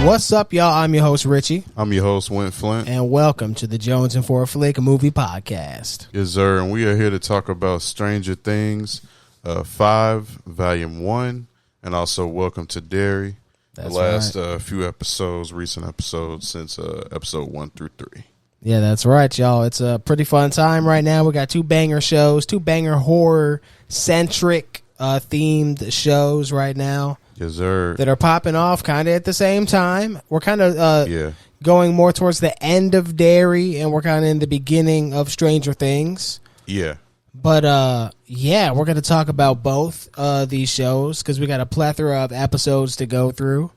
What's up, y'all? I'm your host, Richie. I'm your host, Went Flint. And welcome to the Jones and For a Flick movie podcast. Yes, sir. And we are here to talk about Stranger Things 5, Volume 1, and also welcome to Derry. That's the last right. Few episodes, recent episodes since episode 1 through 3. Yeah, that's right, y'all. It's a pretty fun time right now. We got two banger shows, two banger horror-centric themed shows right now. Yes, sir. That are popping off kind of at the same time. We're kind of going more towards the end of Derry, and we're kind of in the beginning of Stranger Things. Yeah. But, we're going to talk about both these shows because we got a plethora of episodes to go through.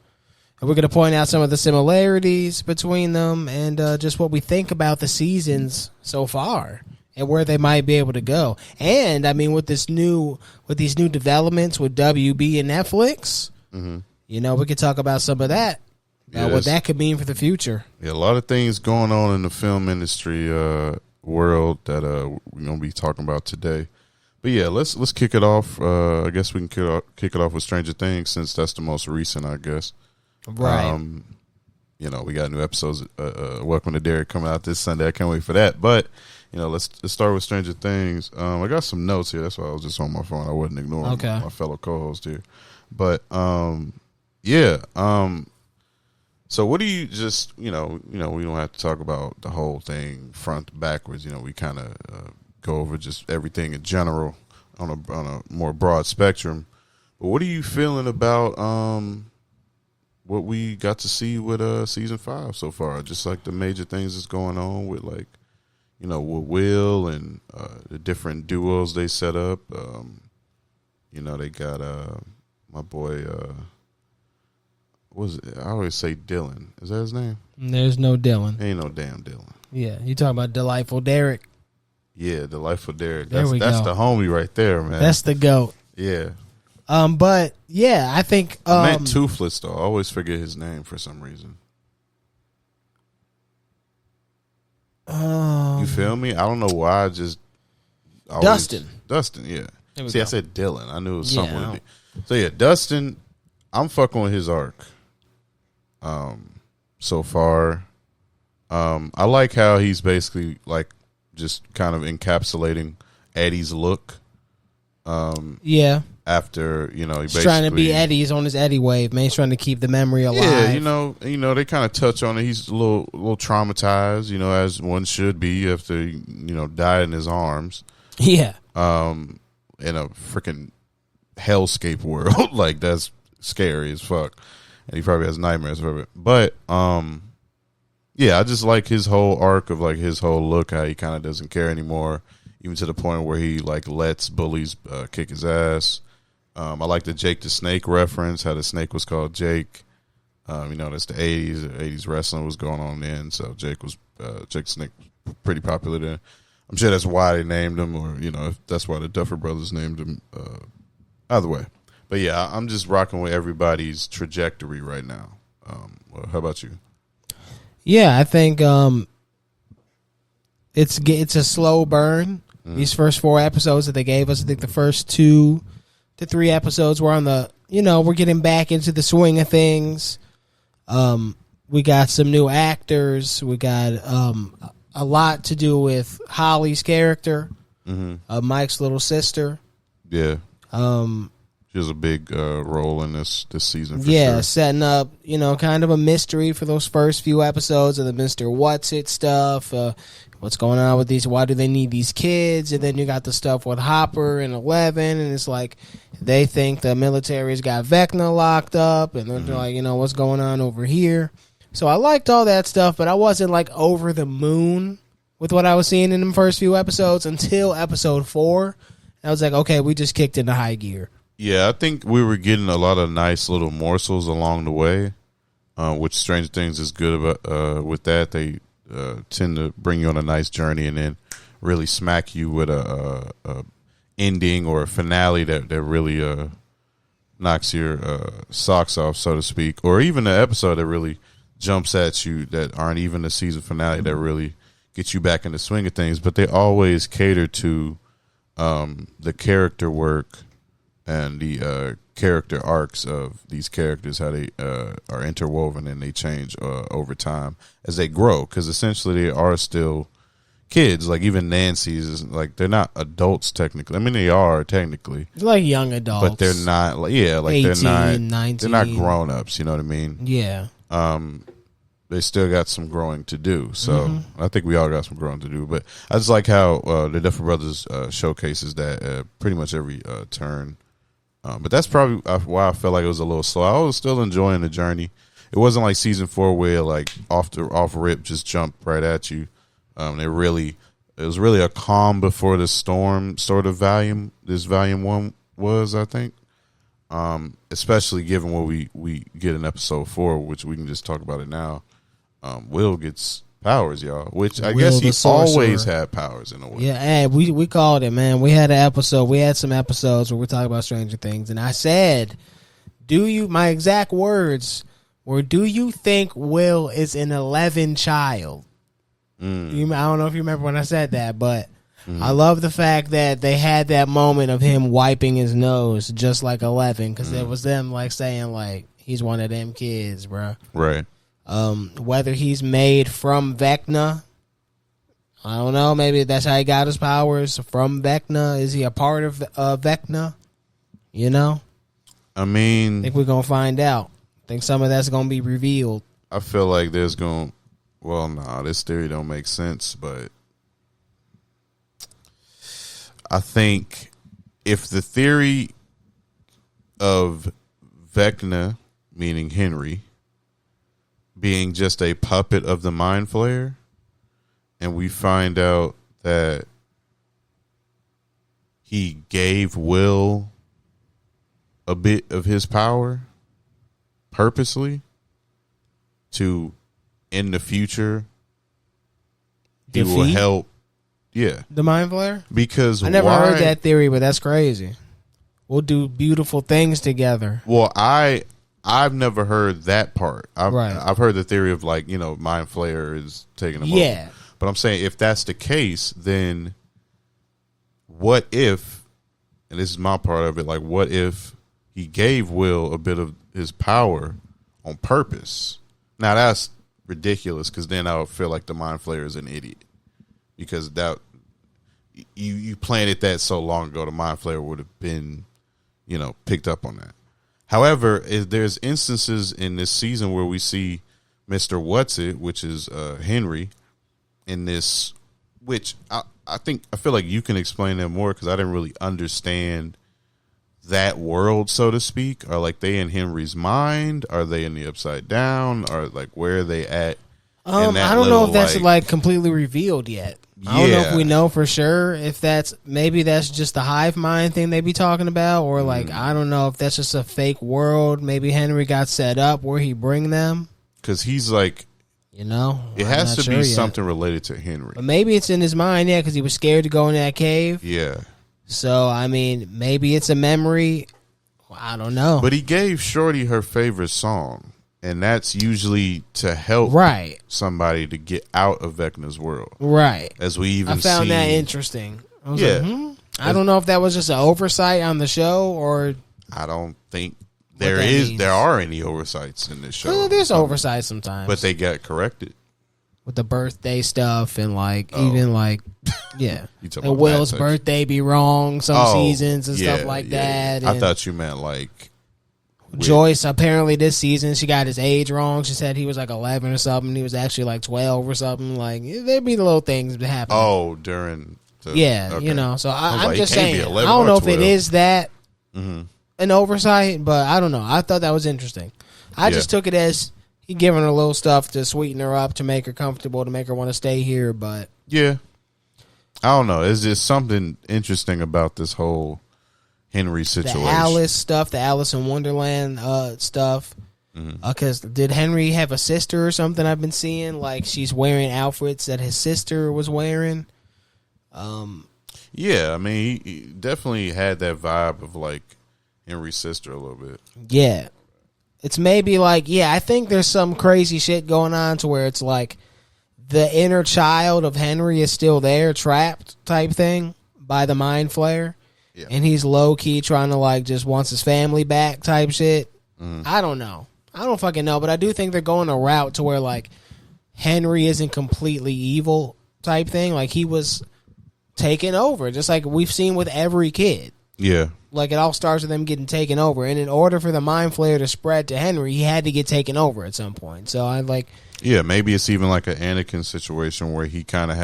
And we're going to point out some of the similarities between them and just what we think about the seasons so far and where they might be able to go. And, I mean, with these new developments with WB and Netflix, you know, we could talk about some of that, what that could mean for the future. Yeah, a lot of things going on in the film industry world that we're going to be talking about today. But yeah, let's kick it off. I guess we can kick it off with Stranger Things since that's the most recent, I guess. Right. You know, we got new episodes. Welcome to Derry coming out this Sunday. I can't wait for that. But you know, let's start with Stranger Things. I got some notes here. That's why I was just on my phone. I wasn't ignoring my fellow co-host here. But so what do you just we don't have to talk about the whole thing front to backwards. You know, we kind of go over just everything in general on a more broad spectrum. But what are you feeling about what we got to see with season 5 so far? Just like the major things that's going on with with Will and the different duos they set up. They got my boy. What was it? I always say Dylan. Is that his name? There's no Dylan. Ain't no damn Dylan. Yeah, you talking about Delightful Derek? Yeah, Delightful Derek. That's the homie right there, man. That's the GOAT. Yeah. But yeah, I think I meant Toothless though. I always forget his name for some reason. You feel me? I don't know why. Dustin, yeah. See, I said Dylan. I knew it was someone. So yeah, Dustin. I'm fucking with his arc. So far, I like how he's basically like just kind of encapsulating Eddie's look. After he's trying to be Eddie. He's on his Eddie wave, man. He's trying to keep the memory alive. Yeah, they kind of touch on it. He's a little traumatized, as one should be after died in his arms. Yeah. In a freaking hellscape world, like that's scary as fuck, and he probably has nightmares of it. But I just like his whole arc of like his whole look, how he kind of doesn't care anymore, even to the point where he like lets bullies kick his ass. I like the Jake the Snake reference, how the snake was called Jake. That's the 80s. The 80s wrestling was going on then, so Jake the Snake was pretty popular then. I'm sure that's why they named him, or if that's why the Duffer Brothers named him. Either way, but yeah, I'm just rocking with everybody's trajectory right now. How about you? Yeah, I think it's a slow burn. These first 4 episodes that they gave us, I think the first 2 to 3 episodes were on the, we're getting back into the swing of things. We got some new actors. We got a lot to do with Holly's character, Mike's little sister. Yeah. She has a big role in this season for sure. Setting up, kind of a mystery for those first few episodes of the Mr. What's-It stuff. What's going on with these? Why do they need these kids? And then you got the stuff with Hopper and 11, and it's like they think the military's got Vecna locked up, and they're like, what's going on over here? So I liked all that stuff, but I wasn't like over the moon with what I was seeing in the first few episodes until episode 4. I was like, okay, we just kicked into high gear. Yeah, I think we were getting a lot of nice little morsels along the way, which Stranger Things is good about. With that, they tend to bring you on a nice journey and then really smack you with a ending or a finale that really knocks your socks off, so to speak, or even an episode that really jumps at you that aren't even the season finale that really gets you back in the swing of things. But they always cater to the character work and the character arcs of these characters, how they are interwoven and they change over time as they grow. Because essentially they are still kids. Like even Nancy's is like they're not adults technically. I mean they are technically like young adults, but they're not like 18, they're not 19. They're not grown ups. You know what I mean? Yeah. They still got some growing to do. So I think we all got some growing to do. But I just like how the Duffer Brothers showcases that pretty much every turn. But that's probably why I felt like it was a little slow. I was still enjoying the journey. It wasn't like season 4 where like off rip just jumped right at you. It was really a calm before the storm sort of volume. This volume 1 was, I think. Especially given what we get in episode 4, which we can just talk about it now. Will gets powers, y'all, which I guess he always had powers in a way. Yeah, hey, we called it, man. We had some episodes where we talk about Stranger Things, and I said, my exact words were, do you think Will is an 11 child? I don't know if you remember when I said that, but I love the fact that they had that moment of him wiping his nose just like 11, because it was them like saying like he's one of them kids, bro. Right. Whether he's made from Vecna, I don't know. Maybe that's how he got his powers, from Vecna. Is he a part of Vecna? You know? I mean, I think we're going to find out. I think some of that's going to be revealed. I feel like there's going... Well, nah, this theory don't make sense, but I think if the theory of Vecna, meaning Henry, being just a puppet of the Mind Flayer, and we find out that he gave Will a bit of his power purposely to, in the future, he will help. Yeah, the Mind Flayer. Because I never heard that theory, but that's crazy. We'll do beautiful things together. Well, I've never heard that part. I've heard the theory of like, Mind Flayer is taking him over. But I'm saying if that's the case, then what if, and this is my part of it, like what if he gave Will a bit of his power on purpose? Now that's ridiculous, because then I would feel like the Mind Flayer is an idiot, because that you planted that so long ago, the Mind Flayer would have been, picked up on that. However, there's instances in this season where we see Mr. Whatsit, which is Henry, in this, which I feel like you can explain that more, because I didn't really understand that world, so to speak. Are like they in Henry's mind? Are they in the Upside Down? Or like where are they at? I don't know if that's like completely revealed yet. I don't know if we know for sure if maybe that's just the hive mind thing they be talking about, or like I don't know if that's just a fake world. Maybe Henry got set up where he bring them, because he's like, it has to be something related to Henry. But maybe it's in his mind, because he was scared to go in that cave. Yeah. So I mean, maybe it's a memory. I don't know. But he gave Shorty her favorite song, and that's usually to help somebody to get out of Vecna's world. Right. As we even I found that interesting. I was like, I don't know if that was just an oversight on the show, or I don't think there are any oversights in this show. Well, there's oversight sometimes, but they get corrected with the birthday stuff and even and Will's birthday be wrong some seasons and stuff like that. I thought you meant like Joyce. Apparently this season she got his age wrong. She said he was like 11 or something. He was actually like 12 or something. Like there'd be the little things that happen. Oh, during So I'm just saying, I don't know if it is that an oversight, but I don't know. I thought that was interesting. I just took it as he giving her little stuff to sweeten her up, to make her comfortable, to make her want to stay here. But yeah, I don't know. It's just something interesting about this whole Henry situation. The Alice stuff, the Alice in Wonderland stuff. Because did Henry have a sister or something? I've been seeing like she's wearing outfits that his sister was wearing. Yeah, I mean, he definitely had that vibe of like Henry's sister a little bit. Yeah. It's maybe like, I think there's some crazy shit going on to where it's like the inner child of Henry is still there, trapped type thing by the Mind Flayer. Yeah. and he's low key trying to like just wants his family back type shit. I don't know. I don't fucking know, but I do think they're going a route to where like Henry isn't completely evil type thing. Like he was taken over, just like we've seen with every kid. Yeah. Like it all starts with them getting taken over, and in order for the mind flare to spread to Henry, he had to get taken over at some point. So I like, yeah, maybe it's even like an Anakin situation where he kind of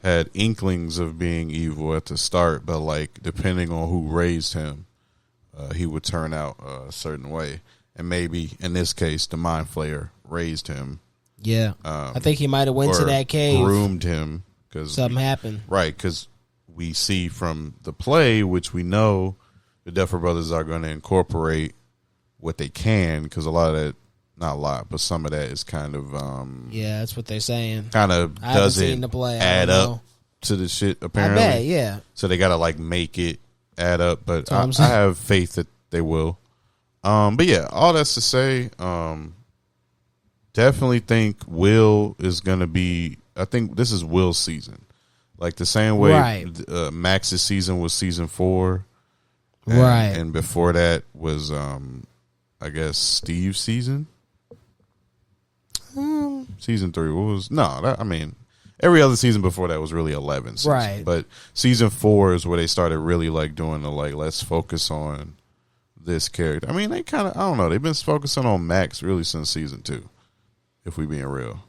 had inklings of being evil at the start, but like depending on who raised him, he would turn out a certain way. And maybe in this case, the mind flayer raised him. Yeah, I think he might have went to that cave, groomed him because something happened. Right, because we see from the play, which we know the Duffer Brothers are going to incorporate what they can, because a lot of that, not a lot, but some of that is kind of yeah, that's what they're saying. Kind of doesn't add up to the shit, apparently. I bet, yeah. So they got to like make it add up, but I have faith that they will. But yeah, all that's to say, definitely think Will is going to be, I think this is Will's season. Like the same way Max's season was season 4. And before that was, I guess, Steve's season. Season 3 was, I mean, every other season before that was really 11 seasons. Right. But season 4 is where they started really like doing the like, let's focus on this character. I mean, they kind of, I don't know, they've been focusing on Max really since season 2, if we being real.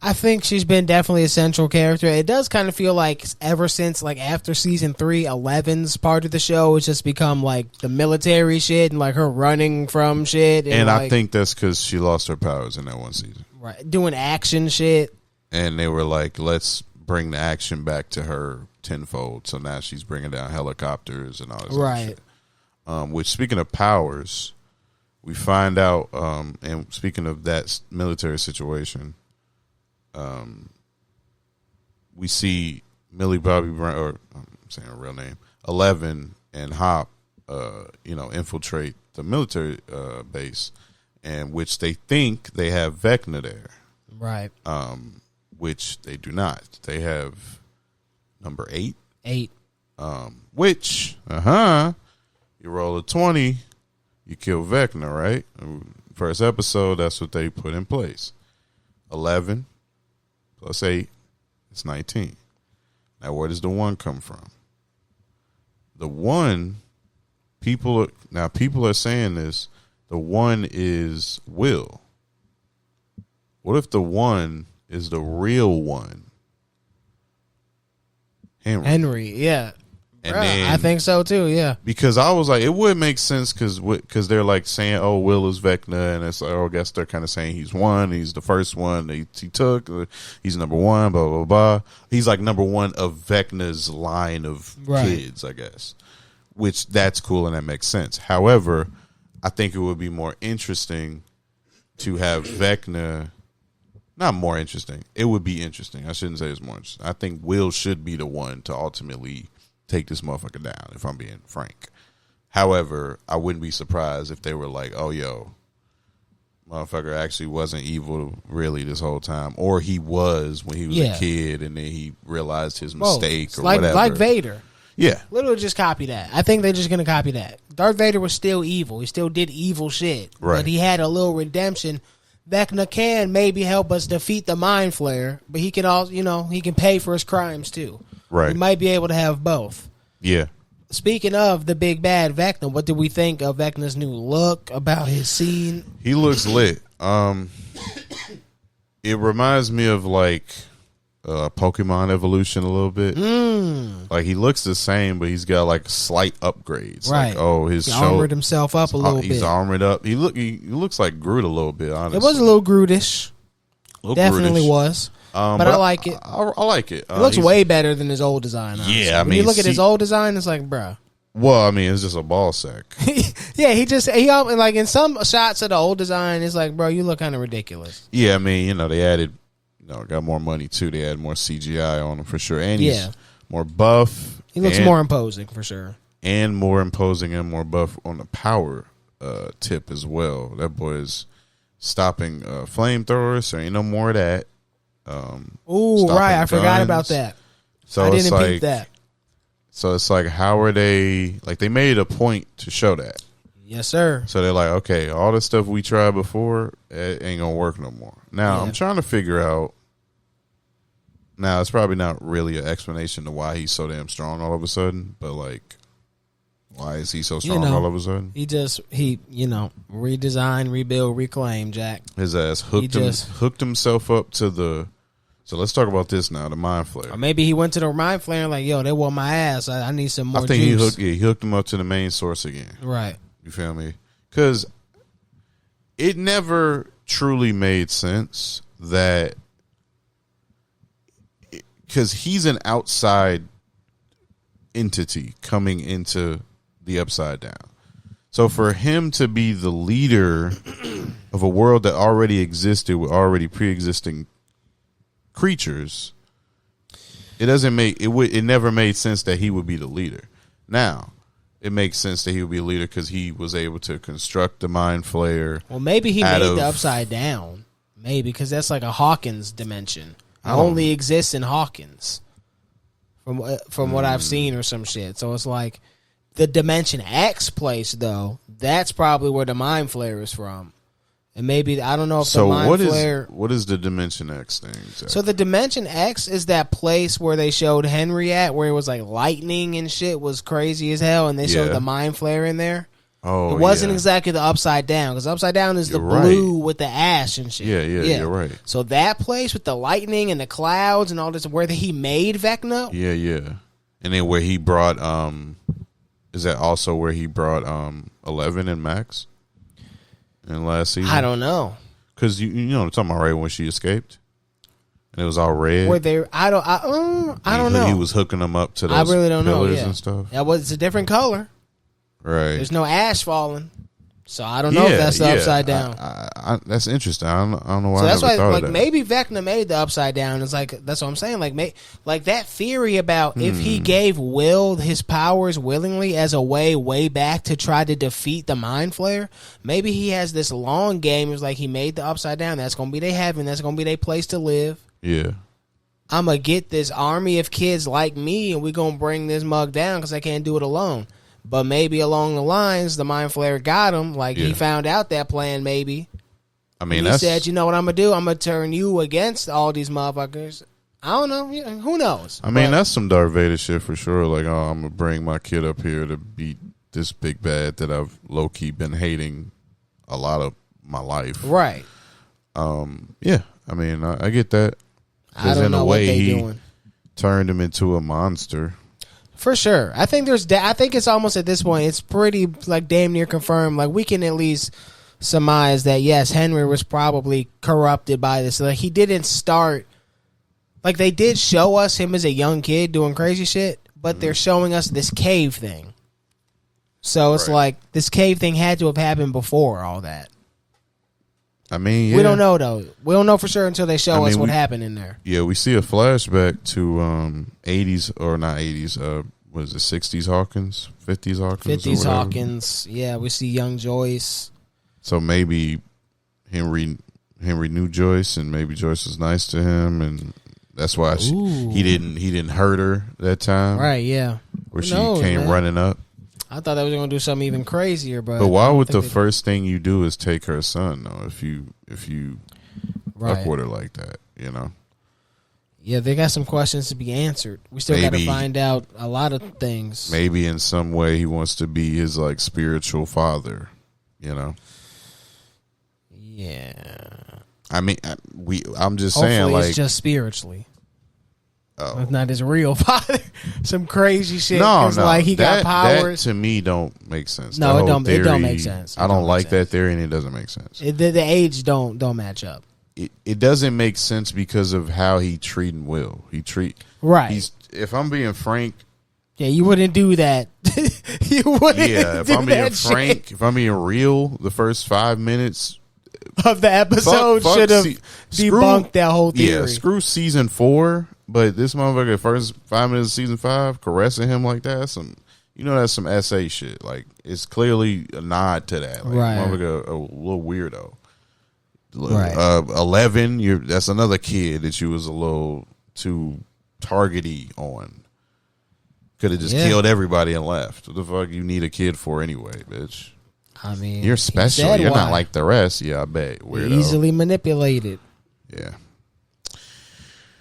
I think she's been definitely a central character. It does kind of feel like ever since like after season 3, 11's part of the show has just become like the military shit and like her running from shit. And like, I think that's because she lost her powers in that one season. Right. Doing action shit. And they were like, let's bring the action back to her tenfold. So now she's bringing down helicopters and all this other shit. Which, speaking of powers, we find out, and speaking of that military situation, we see Millie Bobby Brown, or I'm saying her real name, 11 and Hop, infiltrate the military base, and which they think they have Vecna there, right? Which they do not. They have number 8. Which you roll a 20, you kill Vecna, right? First episode, that's what they put in place. 11 plus 8, it's 19. Now, where does the 1 come from? The 1, people are saying this, the 1 is Will. What if the 1 is the real 1? Henry, yeah. And then, I think so too, yeah. Because I was like, it would make sense because they're like saying, oh, Will is Vecna, and it's like, oh, I guess they're kind of saying he's one, he's the first one he took, he's number 1, blah, blah, blah. He's like number 1 of Vecna's line of kids, I guess. Which, that's cool and that makes sense. However, I think it would be more interesting to have Vecna, not more interesting, it would be interesting. I shouldn't say it's more interesting. I think Will should be the one to ultimately take this motherfucker down, if I'm being frank. However, I wouldn't be surprised if they were like, oh, yo, motherfucker actually wasn't evil really this whole time. Or he was when he was a kid and then he realized his mistake or whatever. Like Vader. Yeah. Literally just copy that. I think they're just going to copy that. Darth Vader was still evil. He still did evil shit. Right. But he had a little redemption. Vecna can maybe help us defeat the Mind Flayer, but he can also, he can pay for his crimes too. Right. We might be able to have both. Yeah. Speaking of the big bad Vecna, what did we think of Vecna's new look, about his scene? He looks lit. It reminds me of like Pokemon evolution a little bit. Like he looks the same, but he's got like slight upgrades. Right. Like, he armored himself up a little bit. He's armored up. He looks like Groot a little bit, honestly. It was a little Grootish. Definitely was. But I like it. I like it. It looks way better than his old design. Honestly. Yeah, I mean, when you look at his old design, it's like, bruh. Well, I mean, it's just a ball sack. Yeah, he like in some shots of the old design, it's like, bro, you look kind of ridiculous. Yeah, I mean, they added, got more money too. They added more CGI on him for sure, and he's more buff. He looks more imposing for sure, and more imposing and more buff on the power tip as well. That boy is stopping flamethrowers, so ain't no more of that. Ooh, right, I forgot about that. So I it's didn't like, peep that. So it's like, how are they, like, they made a point to show that. Yes, sir. So they're like, okay, all the stuff we tried before, it ain't gonna work no more. Now, I'm trying to figure out, now it's probably not really an explanation to why he's so damn strong all of a sudden, but like, why is he so strong all of a sudden? He redesign, rebuild, reclaim, Jack. His ass hooked himself up to the, so let's talk about this now, the Mind Flayer. Or maybe he went to the Mind Flayer and like, yo, they want my ass. I need some more I think juice. he hooked him up to the main source again. Right. You feel me? Because it never truly made sense that, because he's an outside entity coming into the Upside Down. So for him to be the leader of a world that already existed with already pre-existing creatures, it never made sense that he would be the leader. Now, it makes sense that he would be a leader because he was able to construct the Mind Flayer. Well, maybe he made the Upside Down. Maybe, because that's like a Hawkins dimension. It only exists in Hawkins, from what I've seen or some shit. So it's like the Dimension X place, though. That's probably where the Mind Flayer is from. And maybe, I don't know if the Mind Flayer... what is the Dimension X thing? Exactly? So the Dimension X is that place where they showed Henry at, where it was like lightning and shit was crazy as hell, and they showed the Mind Flayer in there. Oh, it wasn't exactly the Upside Down, because Upside Down is the blue with the ash and shit. Yeah, you're right. So that place with the lightning and the clouds and all this, where he made Vecna? Yeah. And then where he brought, is that also where he brought 11 and Max in last season? I don't know. Because you know what I'm talking about, right? When she escaped and it was all red. Were they? I don't know. He was hooking them up to those pillars and stuff. It's a different color. Right. There's no ash falling. So I don't know if that's the Upside Down. That's interesting. I don't know why. So that's why, like, maybe Vecna made the Upside Down. It's like, that's what I'm saying. Like that theory about if he gave Will his powers willingly as a way back to try to defeat the Mind Flayer, maybe he has this long game. It was like he made the Upside Down. That's gonna be their heaven. That's gonna be their place to live. Yeah. I'm gonna get this army of kids like me, and we're gonna bring this mug down because I can't do it alone. But maybe along the lines, the Mind Flayer got him. Like, he found out that plan, maybe. I mean, he said, you know what I'm going to do? I'm going to turn you against all these motherfuckers. I don't know. Who knows? I mean, that's some Darth Vader shit for sure. Like, oh, I'm going to bring my kid up here to beat this big bad that I've low-key been hating a lot of my life. Right. Yeah. I mean, I get that. I don't know what they doing. Turned him into a monster. For sure. I think it's almost at this point, it's pretty like damn near confirmed. Like, we can at least surmise that yes, Henry was probably corrupted by this. Like, he didn't start, like, they did show us him as a young kid doing crazy shit, but they're showing us this cave thing. So it's like this cave thing had to have happened before all that. I mean, we don't know though. We don't know for sure until they show us what happened in there. Yeah, we see a flashback to 80s or not 80s. Was it 60s Hawkins, 50s Hawkins, 50s Hawkins? Yeah, we see young Joyce. So maybe Henry knew Joyce, and maybe Joyce was nice to him, and that's why he didn't hurt her that time. Right? Yeah. Where she came running up. I thought they was gonna do something even crazier, but why would the first thing you do is take her son though? If you fuck with her like that, you know. Yeah, they got some questions to be answered. We still got to find out a lot of things. Maybe in some way he wants to be his like spiritual father, you know. Yeah. I mean, I'm just Hopefully saying, like, it's just spiritually. Oh, it's not his real father. Some crazy shit. No, like he got powers. That to me don't make sense. No, it don't make sense. I don't like that theory, and it doesn't make sense. The age don't match up. It doesn't make sense because of how he treating Will. If I'm being frank. Yeah, you wouldn't do that. You wouldn't. Yeah, if I'm being frank, if I'm being real, the first 5 minutes of the episode should have debunked that whole theory. Yeah, screw season 4, but this motherfucker, first 5 minutes of season 5, caressing him like that, that's some SA shit. Like, it's clearly a nod to that. Like, motherfucker, a little weirdo. Right. 11, that's another kid that you was a little too targety on. Could have just killed everybody and left. What the fuck you need a kid for anyway, bitch? I mean, you're special. You're not like the rest. Yeah, I bet. Weirdo. Easily manipulated. Yeah.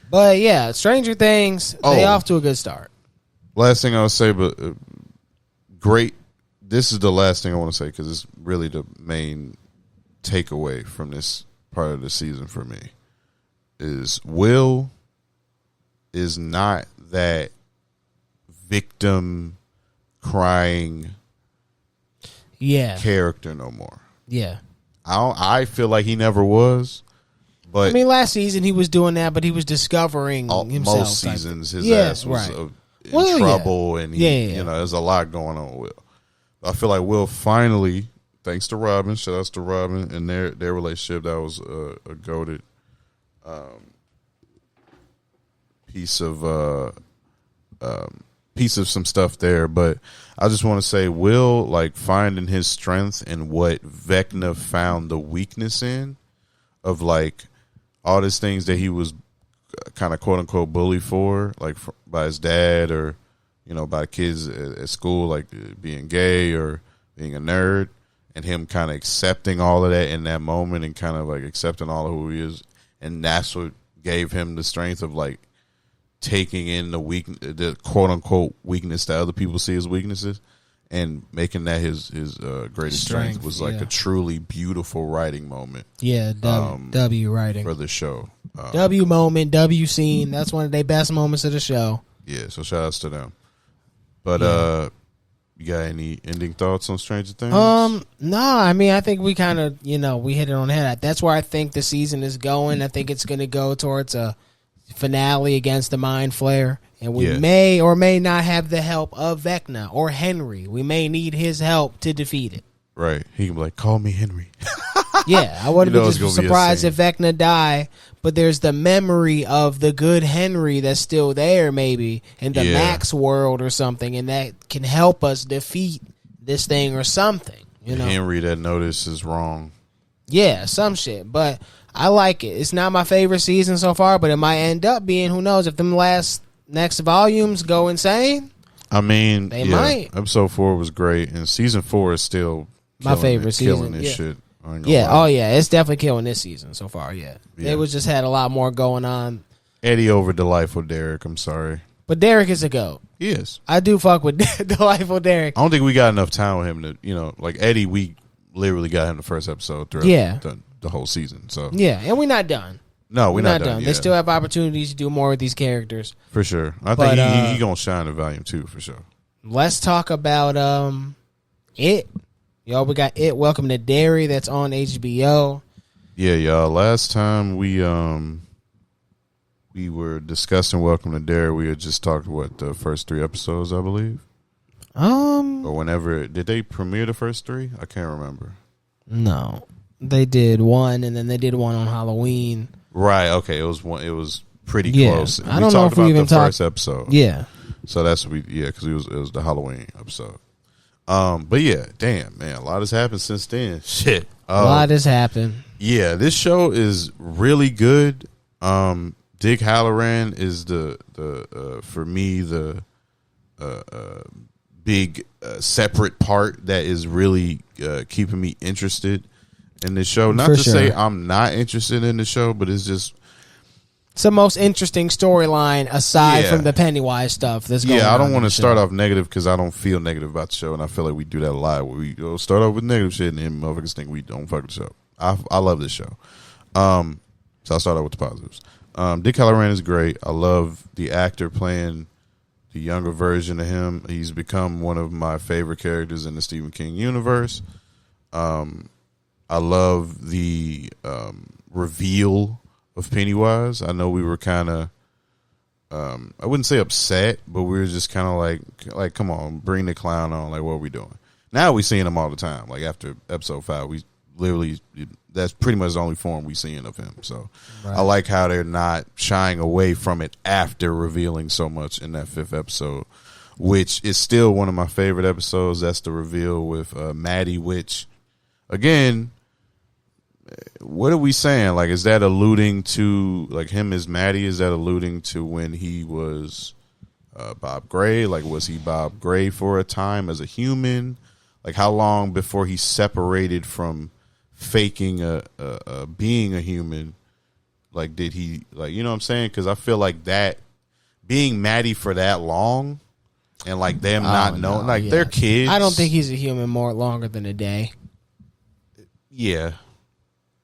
But yeah, Stranger Things, they off to a good start. Last thing I would say, but great. This is the last thing I want to say because it's really the main takeaway from this part of the season for me is Will is not that victim crying character no more. Yeah. I feel like he never was. But I mean, last season he was doing that, but he was discovering himself. Most seasons his ass was in trouble, and you know, there's a lot going on with Will. I feel like Will finally, thanks to Robin, shout outs to Robin and their relationship, that was a goated piece of some stuff there. But I just want to say Will, like, finding his strength in what Vecna found the weakness in, of like all these things that he was kind of quote unquote bullied for, like by his dad or, you know, by kids at school, like being gay or being a nerd, and him kind of accepting all of that in that moment and kind of like accepting all of who he is. And that's what gave him the strength of like taking in the quote unquote weakness that other people see as weaknesses and making that his greatest strength was like a truly beautiful writing moment. Yeah, W writing for the show. W moment, W scene. That's one of their best moments of the show. Yeah, so shout outs to them. But you got any ending thoughts on Stranger Things? No, I mean, I think we kind of, you know, we hit it on the head. That's where I think the season is going. I think it's going to go towards a finale against the Mind Flayer. And we may or may not have the help of Vecna or Henry. We may need his help to defeat it. Right. He can be like, call me Henry. Yeah, I wouldn't be just surprised if Vecna die, but there's the memory of the good Henry that's still there maybe in the Max world or something, and that can help us defeat this thing or something. You know, Henry that notices wrong. Yeah, some shit. But I like it. It's not my favorite season so far, but it might end up being, who knows, if them next volumes go insane. I mean, they might. Episode 4 was great, and season 4 is still my favorite season. Killing this shit. Yeah, lie. Oh yeah, it's definitely killing this season so far. Yeah, it was just had a lot more going on. Eddie over Delightful Derek. I'm sorry, but Derek is a goat. He is. I do fuck with Delightful Derek. I don't think we got enough time with him to, you know, like Eddie. We literally got him the first episode throughout the whole season. So yeah, and we're not done. No, we're not done. They still have opportunities to do more with these characters for sure. I think he gonna shine in volume 2 for sure. Let's talk about it. Y'all, we got It, Welcome to Derry, that's on HBO. Yeah, y'all. Last time we were discussing Welcome to Derry, we had just talked the first 3 episodes, I believe. Or whenever did they premiere the first 3? I can't remember. No, they did 1, and then they did 1 on Halloween. Right. Okay. It was 1. It was pretty close. I don't know if we even talked first episode. Yeah. So that's what because it was the Halloween episode. But yeah, damn, man, a lot has happened since then. Shit, a lot has happened. Yeah, this show is really good. Dick Halloran is the for me the big separate part that is really keeping me interested in this show. Not to say I'm not interested in the show, but it's just. It's the most interesting storyline aside from the Pennywise stuff that's going on. Yeah, I don't want to start off negative because I don't feel negative about the show, and I feel like we do that a lot. Where we start off with negative shit, and then motherfuckers think we don't fuck with the show. I love this show. So I'll start out with the positives. Dick Halloran is great. I love the actor playing the younger version of him. He's become one of my favorite characters in the Stephen King universe. I love the reveal of Pennywise. I know we were kind of I wouldn't say upset, but we were just kind of like come on, bring the clown on, like what are we doing? Now we seeing him all the time. Like after episode 5, we literally that's pretty much the only form we seeing of him. So I like how they're not shying away from it after revealing so much in that 5th episode, which is still one of my favorite episodes. That's the reveal with Maddie, which again, what are we saying? Like, is that alluding to like him as Maddie? Is that alluding to when he was Bob Gray? Like, was he Bob Gray for a time as a human? Like, how long before he separated from faking being a human? Like, did he, like, you know what I'm saying? Because I feel like that being Maddie for that long and like them not knowing, like they're kids. I don't think he's a human more longer than a day. Yeah,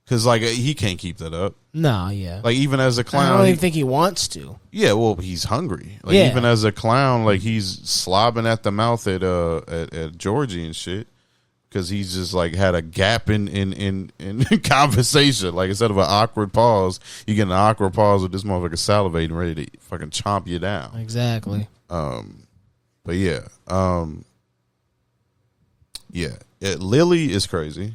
because like he can't keep that up. No, yeah. Like even as a clown, I don't even think he wants to. Yeah, well, he's hungry. Like Yeah. even as a clown, like he's slobbing at the mouth at Georgie and shit. Because he's just like had a gap in conversation. Like instead of an awkward pause, you get an awkward pause with this motherfucker salivating, ready to fucking chomp you down. Exactly. But yeah, Lily is crazy.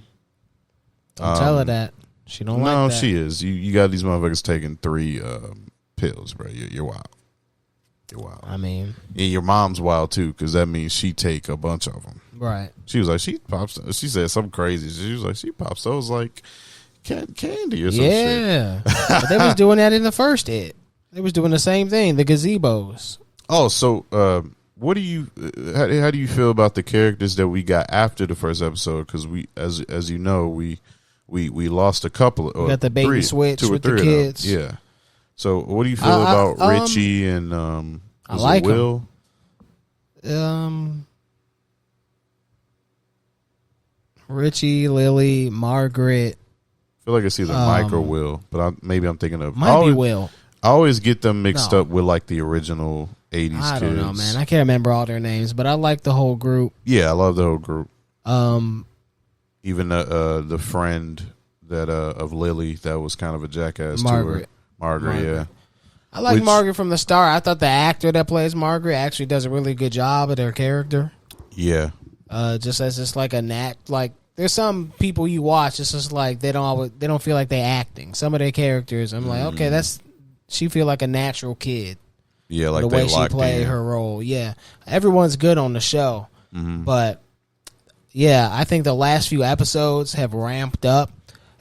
Don't tell her that. She don't like that. No, she is. You got these motherfuckers taking 3 pills, bro. You're wild. You're wild. I mean, and your mom's wild too, because that means she take a bunch of them. Right. She was like, she pops. She said something crazy. She was like, she pops those like candy or some shit. Yeah. But they was doing that in the first hit. They was doing the same thing. The gazebos. Oh, so what do you? How do you feel about the characters that we got after the first episode? Because we, as you know, we lost a couple. We got the bait and switch 2 or with 3 the kids. Yeah. So what do you feel about Richie and I like Will? Richie, Lily, Margaret. I feel like it's either Mike or Will, but maybe I'm thinking of Be Will. I always get them mixed up with like the original 80s kids. I don't know, man. I can't remember all their names, but I like the whole group. Yeah, I love the whole group. Even the friend that of Lily that was kind of a jackass Margaret. to her. Margaret, yeah. I like Margaret from the start. I thought the actor that plays Margaret actually does a really good job of their character. Yeah. Just as just like a like there's some people you watch, it's just like they don't feel like they acting. Some of their characters, I'm like, okay, she feel like a natural kid. Yeah, like the way she played in. her role. Yeah, everyone's good on the show, but yeah, I think the last few episodes have ramped up.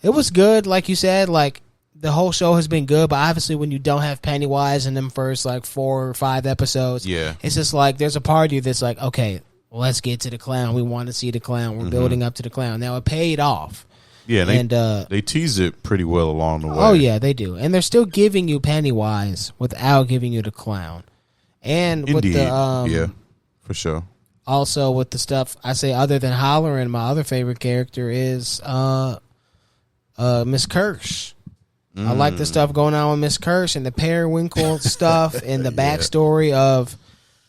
It was good, like you said, like the whole show has been good, but obviously when you don't have Pennywise in them first like 4 or 5 episodes, it's just like there's a part of you that's like, okay, well, let's get to the clown. We want to see the clown. We're building up to the clown. Now it paid off. Yeah, and they tease it pretty well along the way. Oh yeah, they do, and they're still giving you Pennywise without giving you the clown. And Indeed. with the yeah, for sure. Also with the stuff I say other than Hollering, my other favorite character is Miss Kirsch. I like the stuff going on with Miss Kirsch and the Periwinkle stuff and the backstory of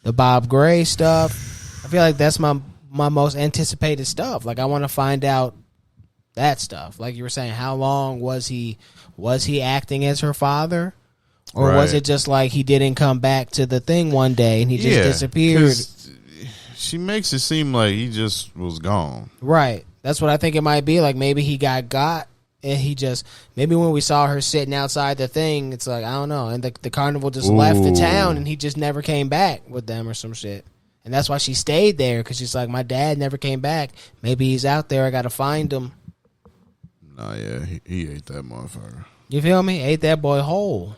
the Bob Gray stuff. I feel like that's my most anticipated stuff. Like I want to find out that stuff. Like you were saying, how long was he acting as her father? Or was it just like he didn't come back to the thing one day and he just disappeared? She makes it seem like he just was gone. Right. That's what I think it might be. Like maybe he got and he just, maybe when we saw her sitting outside the thing, it's like, I don't know. And the carnival just left the town and he just never came back with them or some shit. And that's why she stayed there, because she's like, my dad never came back. Maybe he's out there. I got to find him. Nah, yeah, he ate that motherfucker. You feel me? Ate that boy whole.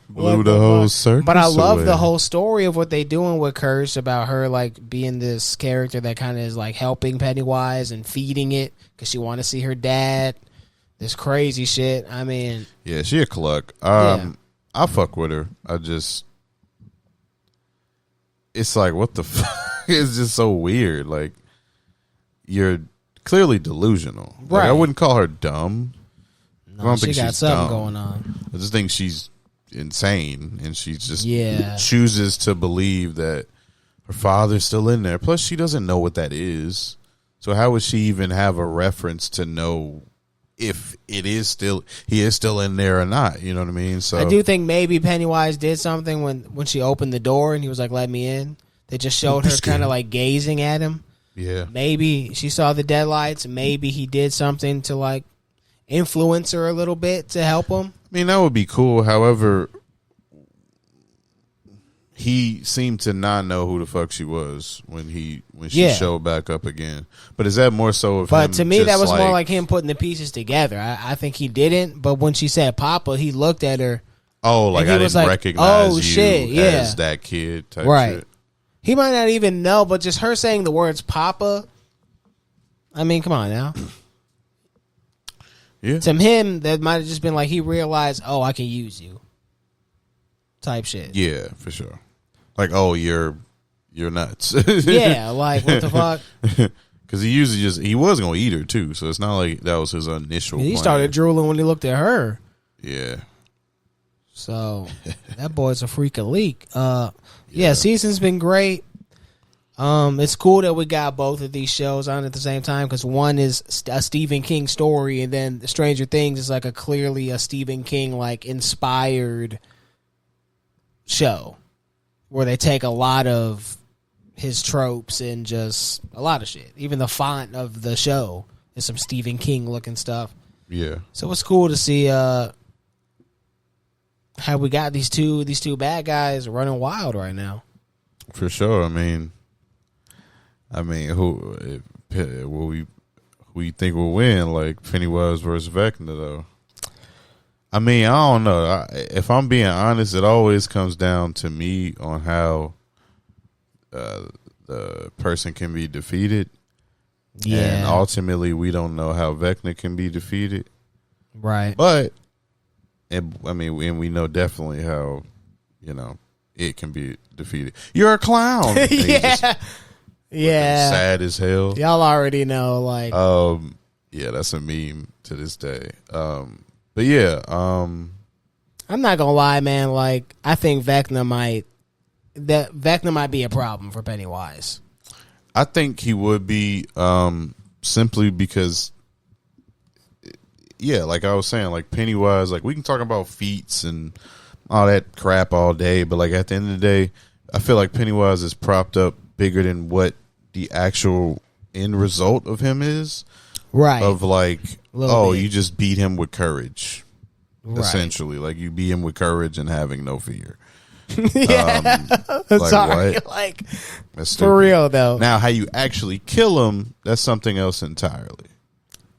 Blew the whole circus. But I love away. the whole story of what they doing with Kirsch, about her like being this character that kind of is like helping Pennywise and feeding it because she want to see her dad. This crazy shit. I mean, yeah, she a cluck. I fuck with her. It's like, what the fuck? It's just so weird. Like, you're clearly delusional. Right. Like, I wouldn't call her dumb. no, I don't she think got she's something dumb. going on. I just think she's insane, and she just Yeah. chooses to believe that her father's still in there. Plus, she doesn't know what that is. So how would she even have a reference to know if he is still in there or not? You know what I mean? So I do think maybe Pennywise did something when she opened the door and he was like, "Let me in." They just showed her kind of like gazing at him. Yeah. Maybe she saw the deadlights. Maybe he did something to like influence her a little bit to help him. I mean, that would be cool. However, he seemed to not know who the fuck she was when she showed back up again. But is that more so of him? But to me, just that was more like him putting the pieces together. I think he didn't. But when she said Papa, he looked at her Oh, like And he I was didn't like, recognize "Oh, you shit, yeah." as that kid type Right. shit. He might not even know, but just her saying the words "Papa." I mean, come on now. Yeah. To him, that might have just been like he realized, oh, I can use you. Type shit. Yeah, for sure. Like, oh, you're nuts. Yeah, like what the fuck? Because he usually he was gonna eat her too, so it's not like that was his initial. He plan. started drooling when he looked at her. Yeah. So that boy's a freak of leak. Yeah, season's been great. It's cool that we got both of these shows on at the same time because one is a Stephen King story, and then Stranger Things is like clearly a Stephen King like inspired show where they take a lot of his tropes and just a lot of shit. Even the font of the show is some Stephen King looking stuff. Yeah. So it's cool to see how we got these two bad guys running wild right now. For sure. I mean, who we think will win? Like Pennywise versus Vecna, though. I mean, I don't know. If I'm being honest, it always comes down to me on how the person can be defeated. Yeah. And ultimately, we don't know how Vecna can be defeated. Right. But, and we know definitely how, it can be defeated. You're a clown. Yeah. Yeah. Sad as hell. Y'all already know, like. Yeah, that's a meme to this day. But yeah, I'm not gonna lie, man. Like, I think Vecna might be a problem for Pennywise. I think he would be, simply because, yeah, like I was saying, like Pennywise, like we can talk about feats and all that crap all day, but like at the end of the day, I feel like Pennywise is propped up bigger than what the actual end result of him is. Right. Of like, bit. you just beat him with courage. Right. Essentially. Like you beat him with courage and having no fear. Yeah. Like, sorry. what? Like, That's for real, though. Now, how you actually kill him, that's something else entirely.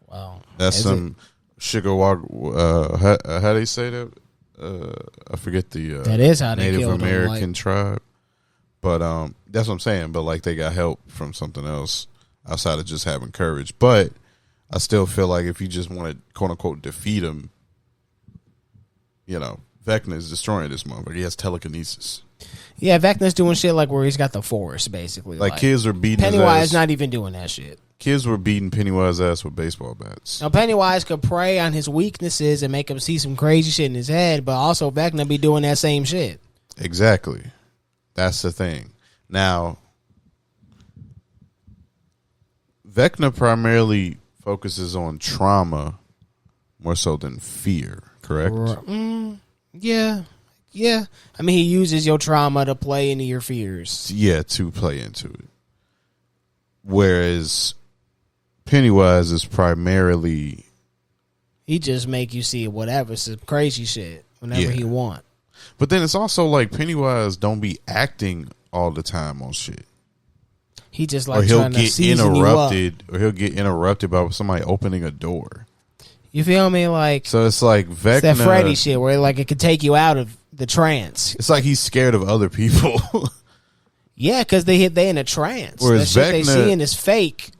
Wow. That's some sugar walk. How they say that? I forget the that is how they Native killed him, American like, tribe. But that's what I'm saying. But like they got help from something else outside of just having courage. But I still feel like if you just want to quote unquote defeat him, Vecna is destroying this motherfucker. He has telekinesis. Yeah, Vecna's doing shit like where he's got the force, basically. Like kids are beating Pennywise his ass. not even doing that shit. Kids were beating Pennywise's ass with baseball bats. Now, Pennywise could prey on his weaknesses and make him see some crazy shit in his head, but also Vecna be doing that same shit. Exactly. That's the thing. Now, Vecna primarily focuses on trauma more so than fear, correct? Yeah. Yeah. I mean, he uses your trauma to play into your fears. Yeah, to play into it. Whereas Pennywise is primarily... He just make you see whatever, some crazy shit whenever he want. But then it's also like Pennywise don't be acting all the time on shit. He just like trying to season you up. Or he'll get interrupted by somebody opening a door. You feel me? Like, so it's like Vecna, it's that Freddy shit where like it could take you out of the trance. It's like he's scared of other people. Yeah, because they in a trance. Whereas that shit Vecna, they seeing is fake.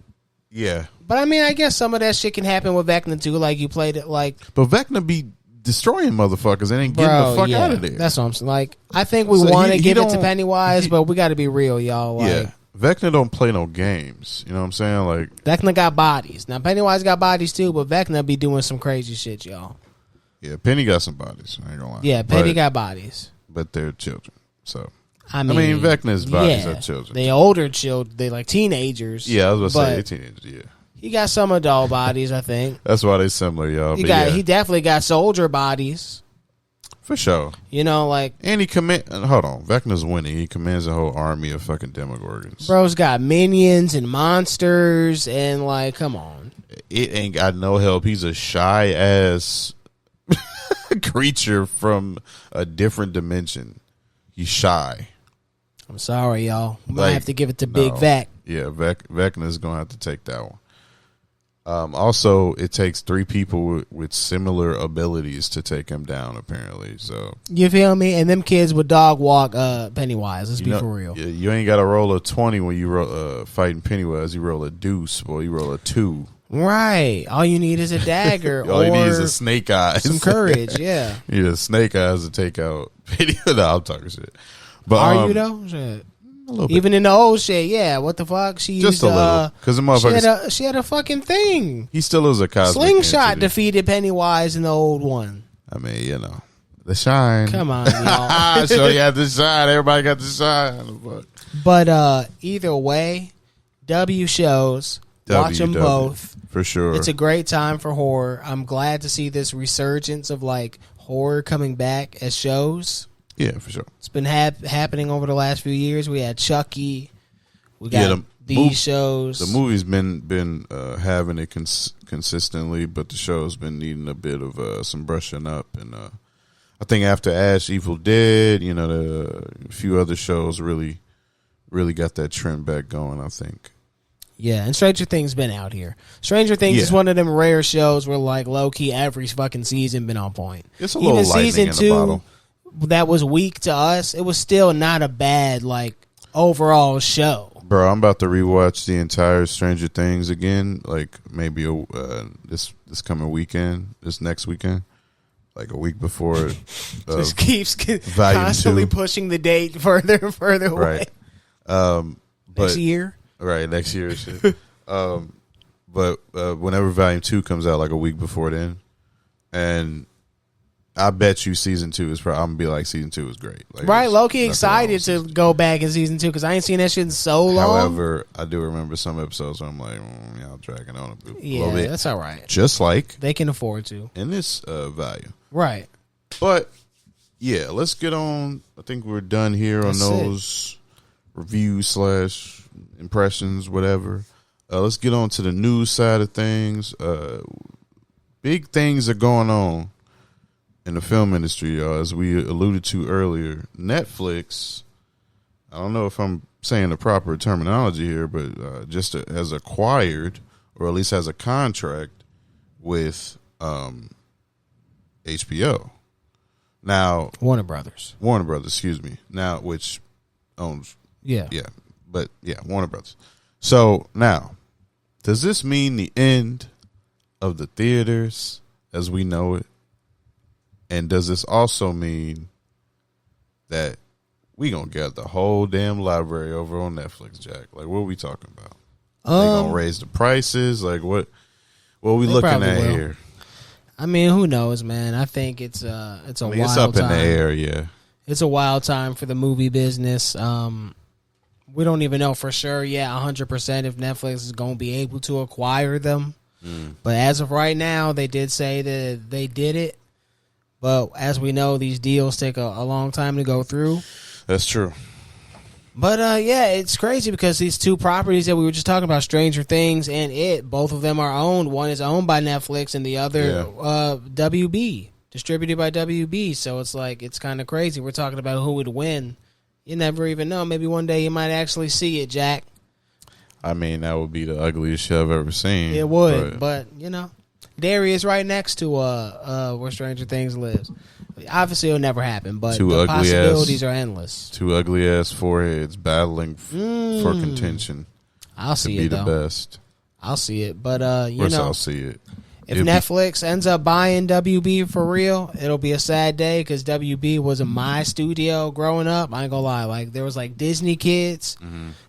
Yeah. But I mean, I guess some of that shit can happen with Vecna too. Like you played it like. But Vecna be destroying motherfuckers and ain't getting the fuck out of there. That's what I'm saying. Like, I think we want to give it to Pennywise, but we got to be real, y'all. Like, yeah. Vecna don't play no games. You know what I'm saying? Like Vecna got bodies. Now Pennywise got bodies too, but Vecna be doing some crazy shit, y'all. Yeah, Penny got some bodies. I ain't gonna lie. Yeah, Penny got bodies, but they're children. So I mean Vecna's bodies are children. They older children. They like teenagers. Yeah, I was about to say teenagers. Yeah, he got some adult bodies. I think that's why they similar, y'all. He definitely got soldier bodies. For sure. Like... And he hold on. Vecna's winning. He commands a whole army of fucking Demogorgons. Bro's got minions and monsters and, like, come on. It ain't got no help. He's a shy-ass creature from a different dimension. He's shy. I'm sorry, y'all. I might have to give it to Big Vec. Yeah, Vecna's going to have to take that one. Also, it takes 3 people with similar abilities to take him down, apparently. So you feel me? And them kids would dog walk Pennywise. Let's be for real. You ain't got to roll a 20 when you fighting Pennywise. You roll a deuce, boy. You roll a 2. Right. All you need is a dagger. All you need is a snake eyes. Some courage, yeah. You need a snake eyes to take out Pennywise. No, I'm talking shit. But are you though? Shit. A little bit. Even in the old shit, yeah. What the fuck? She just used, a little, because the motherfucker. She had a fucking thing. He still is a cosmic slingshot entity. Defeated Pennywise in the old one. I mean, the shine. Come on, y'all. So you had the shine. Everybody got the shine. But either way, W shows. Watch them both for sure. It's a great time for horror. I'm glad to see this resurgence of like horror coming back as shows. Yeah, for sure. It's been happening over the last few years. We had Chucky. We got these shows. The movie's been having it consistently, but the show's been needing a bit of some brushing up. And I think after Ash, Evil Dead, a few other shows really got that trend back going, I think. Yeah, and Stranger Things been out here. Stranger Things is one of them rare shows where like low key every fucking season been on point. It's a little lightning in the bottle. That was weak to us. It was still not a bad like overall show. Bro, I'm about to rewatch the entire Stranger Things again. Like maybe this coming weekend, this next weekend, like a week before. Just keeps constantly pushing the date further and further away. Right. Next year. Right, next year. Shit. But whenever Volume 2 comes out, like a week before then, and I bet you season 2 is probably, I'm gonna be like, season 2 is great. Like, right, low-key excited to go back in season 2 because I ain't seen that shit in so long. However, I do remember some episodes where I'm like, y'all dragging on a little bit. That's all right. Just like they can afford to in this value, right? But yeah, let's get on. I think we're done here on those reviews / impressions, whatever. Let's get on to the news side of things. Big things are going on in the film industry, y'all. As we alluded to earlier, Netflix, I don't know if I'm saying the proper terminology here, but just has acquired, or at least has a contract with HBO. Now, Warner Brothers, excuse me. Now, which owns, Warner Brothers. So now, does this mean the end of the theaters as we know it? And does this also mean that we gonna get the whole damn library over on Netflix, Jack? Like, what are we talking about? They gonna raise the prices? Like, what are we looking at here? I mean, who knows, man? I think it's wild it's up time. In the air, yeah. It's a wild time for the movie business. We don't even know for sure, 100% if Netflix is gonna be able to acquire them. But as of right now, they did say that they did it. But as we know, these deals take a long time to go through. That's true. But it's crazy because these two properties that we were just talking about, Stranger Things and both of them are owned. One is owned by Netflix and the other WB, distributed by WB. So it's like, it's kind of crazy. We're talking about who would win. You never even know. Maybe one day you might actually see it, Jack. I mean, that would be the ugliest shit I've ever seen. It would, but Derry is right next to where Stranger Things lives. Obviously, it'll never happen, but the possibilities are endless. Two ugly ass foreheads battling for contention. I'll see it, though. To be the best. I'll see it, but I'll see it. If Netflix ends up buying WB for real, it'll be a sad day because WB was in my studio growing up. I ain't gonna lie, like there was like Disney Kids,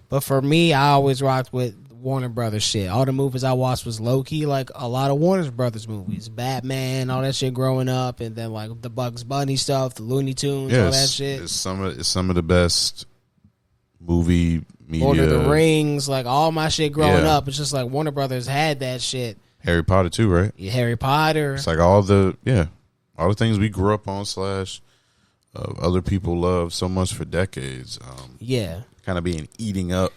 but for me, I always rocked with Warner Brothers shit. All the movies I watched was low key like a lot of Warner Brothers movies, Batman, all that shit growing up, and then like the Bugs Bunny stuff, the Looney Tunes, all that shit. It's some of the best movie media. Lord of the Rings, like all my shit growing up. It's just like Warner Brothers had that shit. Harry Potter too, right? Yeah, Harry Potter. It's like all the things we grew up on / other people love so much for decades. Kind of being eaten up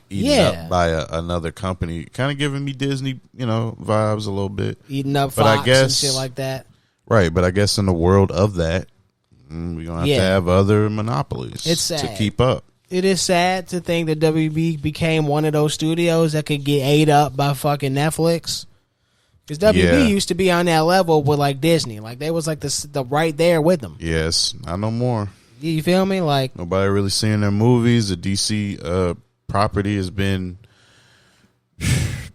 by another company, kind of giving me Disney, vibes a little bit. Eating up Fox and shit like that. Right, but I guess in the world of that, we're going to have other monopolies to keep up. It is sad to think that WB became one of those studios that could get ate up by fucking Netflix. Because WB used to be on that level with like Disney. Like they was like the right there with them. Yes, not no more. You feel me? Like nobody really seeing their movies. The DC property has been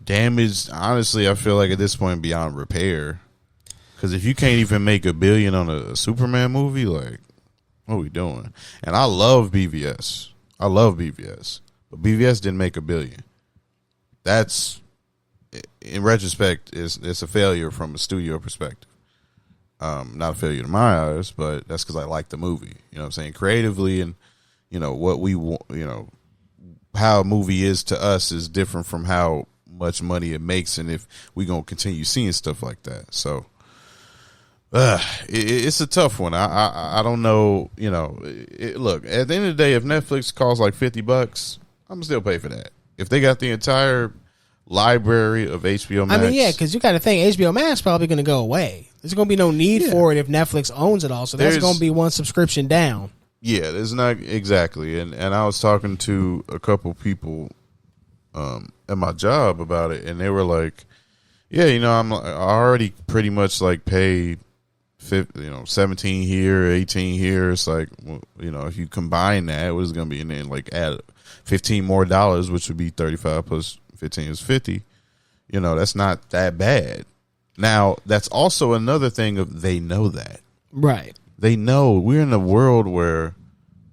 damaged. Honestly, I feel like at this point beyond repair. Because if you can't even make $1 billion on a Superman movie, like what are we doing? And I love BVS. But BVS didn't make $1 billion. That's, in retrospect, it's a failure from a studio perspective. Not a failure to my eyes, but that's because I like the movie. You know what I'm saying? Creatively, and what we want, how a movie is to us is different from how much money it makes, and if we gonna continue seeing stuff like that. So it's a tough one. I don't know. Look, at the end of the day, if Netflix costs like $50, I'm still pay for that. If they got the entire library of HBO Max, I mean, yeah, because you got to think HBO Max probably going to go away. There's going to be no need for it if Netflix owns it all. So that's going to be one subscription down. Yeah, there's not exactly. And I was talking to a couple people at my job about it, and they were like, "Yeah, I already pretty much like pay 17 here, 18 here. It's like, if you combine that, what is it going to be? And then like add $15 more, which would be 35 plus 15 is 50. That's not that bad. Now, that's also another thing of they know that. Right. They know we're in a world where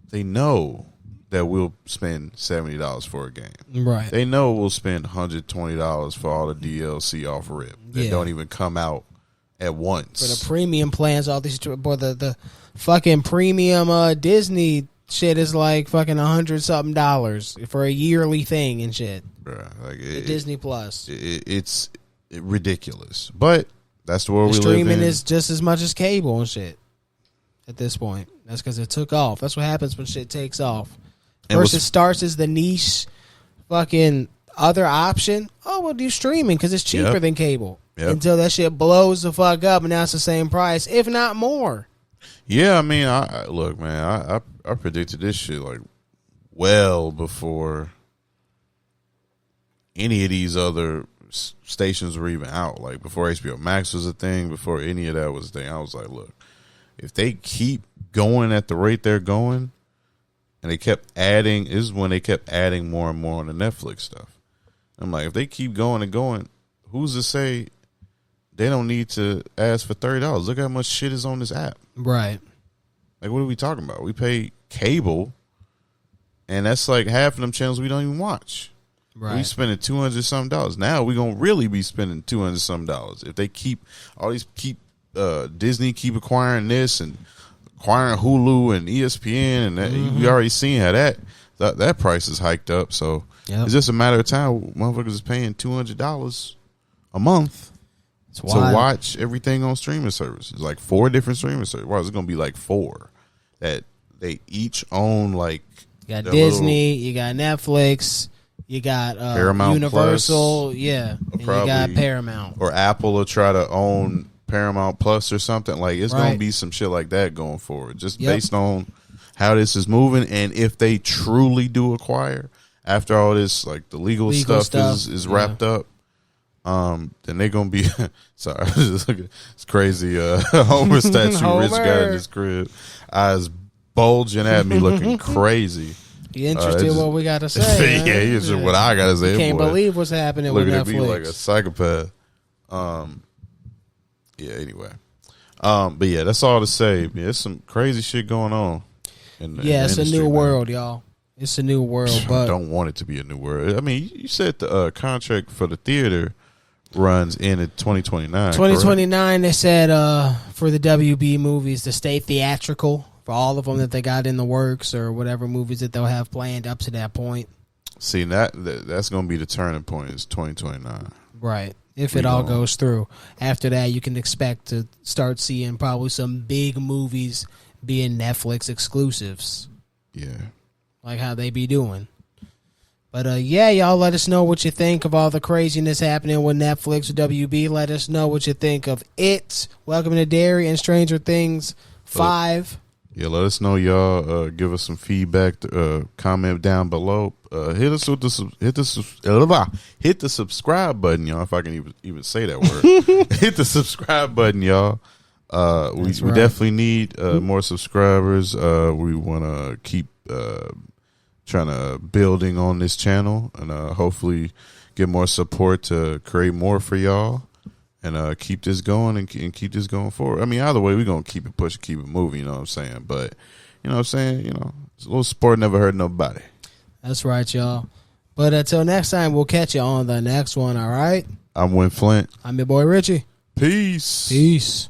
they know that we'll spend $70 for a game. Right. They know we'll spend $120 for all the DLC off rip that don't even come out at once. For the premium plans, all these, boy, the fucking premium Disney shit is like fucking $100-something for a yearly thing and shit. Bruh, like the Disney Plus. It's ridiculous, but that's the world we live in. Streaming is just as much as cable and shit at this point. That's because it took off. That's what happens when shit takes off. First, it starts as the niche fucking other option. Oh, we'll do streaming because it's cheaper than cable. Until that shit blows the fuck up, and now it's the same price, if not more. Yeah, I mean, look, man, I predicted this shit like well before any of these other stations were even out. Like before HBO Max was a thing, before any of that was a thing. I was like, look, if they keep going at the rate they're going, and they kept adding, this is when they kept adding more and more on the Netflix stuff. I'm like, if they keep going and going, who's to say they don't need to ask for $30? Look how much shit is on this app. Right. Like, what are we talking about? We pay cable, and that's like half of them channels we don't even watch. Right. We spending $200-something. Now we gonna really be spending $200-something if they keep Disney keep acquiring this and acquiring Hulu and ESPN, and that, we already seen how that price is hiked up. So it's just a matter of time. Motherfuckers is paying $200 a month to watch everything on streaming services. Like 4 different streaming services. Well, it's gonna be like 4 that they each own. Like you got Disney, you got Netflix, you got Paramount Universal, Plus, and you got Paramount. Or Apple will try to own Paramount Plus or something. Like it's gonna be some shit like that going forward, just based on how this is moving. And if they truly do acquire after all this, like the legal stuff is wrapped up, then they're gonna be sorry, it's crazy. Homer statue, rich guy in his crib, eyes bulging at me, looking crazy. You interested in what we got to say? Yeah, here's what I got to say. Can't believe what's happening with Netflix. Looking at me like a psychopath. Yeah, anyway. But yeah, that's all to say. Yeah, there's some crazy shit going on. It's a new world, y'all. It's a new world, but I don't want it to be a new world. I mean, you said the contract for the theater runs in at 2029. 2029, they said for the WB movies to stay theatrical for all of them that they got in the works or whatever movies that they'll have planned up to that point. See, that's going to be the turning point is 2029. Right. If it all goes through. After that, you can expect to start seeing probably some big movies being Netflix exclusives. Yeah. Like how they be doing. But y'all let us know what you think of all the craziness happening with Netflix or WB. Let us know what you think of It, Welcome to Derry, and Stranger Things 5. Yeah, let us know, y'all. Give us some feedback. Comment down below. Hit us with hit the subscribe button, y'all. If I can even say that word, hit the subscribe button, y'all. We definitely need more subscribers. We want to keep trying to building on this channel and hopefully get more support to create more for y'all. And keep this going and keep this going forward. I mean, either way, we're going to keep it pushing, keep it moving, you know what I'm saying? But, you know what I'm saying? You know, a little sport never hurt nobody. That's right, y'all. But until next time, we'll catch you on the next one, all right? I'm Win Flint. I'm your boy, Richie. Peace. Peace.